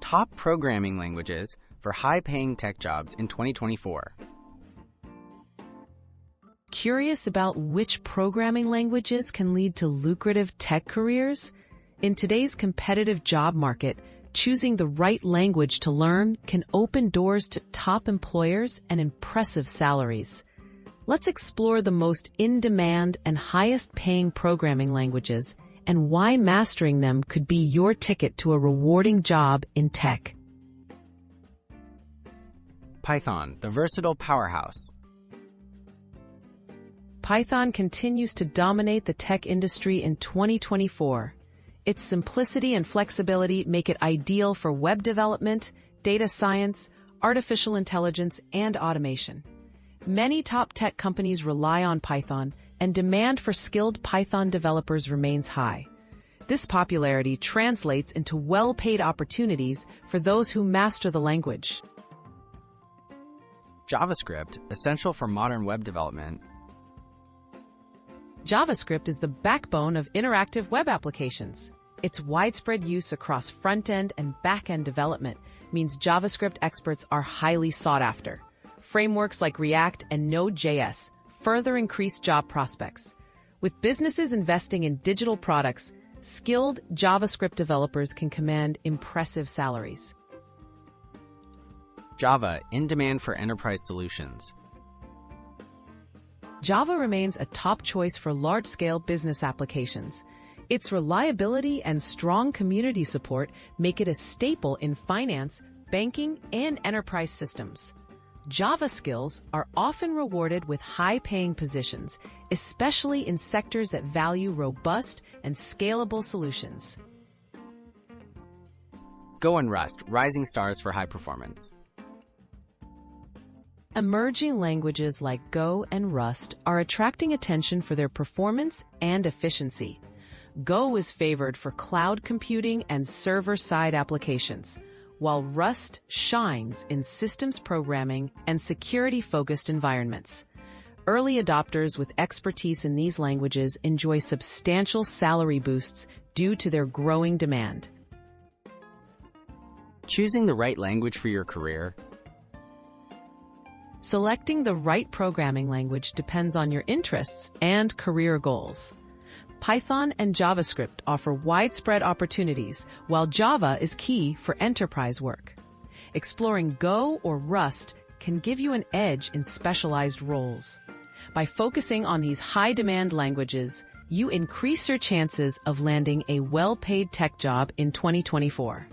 Top programming languages for high-paying tech jobs in 2024. Curious about which programming languages can lead to lucrative tech careers? In today's competitive job market, choosing the right language to learn can open doors to top employers and impressive salaries. Let's explore the most in-demand and highest-paying programming languages and why mastering them could be your ticket to a rewarding job in tech. Python, the versatile powerhouse. Python continues to dominate the tech industry in 2024. Its simplicity and flexibility make it ideal for web development, data science, artificial intelligence, and automation. Many top tech companies rely on Python, and demand for skilled Python developers remains high. This popularity translates into well-paid opportunities for those who master the language. JavaScript, essential for modern web development. JavaScript is the backbone of interactive web applications. Its widespread use across front-end and back-end development means JavaScript experts are highly sought after. Frameworks like React and Node.js further increase job prospects. With businesses investing in digital products, skilled JavaScript developers can command impressive salaries. Java, in demand for enterprise solutions. Java remains a top choice for large-scale business applications. Its reliability and strong community support make it a staple in finance, banking, and enterprise systems. Java skills are often rewarded with high-paying positions, especially in sectors that value robust and scalable solutions. Go and Rust, rising stars for high performance. Emerging languages like Go and Rust are attracting attention for their performance and efficiency. Go is favored for cloud computing and server-side applications, while Rust shines in systems programming and security-focused environments. Early adopters with expertise in these languages enjoy substantial salary boosts due to their growing demand. Choosing the right language for your career. Selecting the right programming language depends on your interests and career goals. Python and JavaScript offer widespread opportunities, while Java is key for enterprise work. Exploring Go or Rust can give you an edge in specialized roles. By focusing on these high-demand languages, you increase your chances of landing a well-paid tech job in 2024.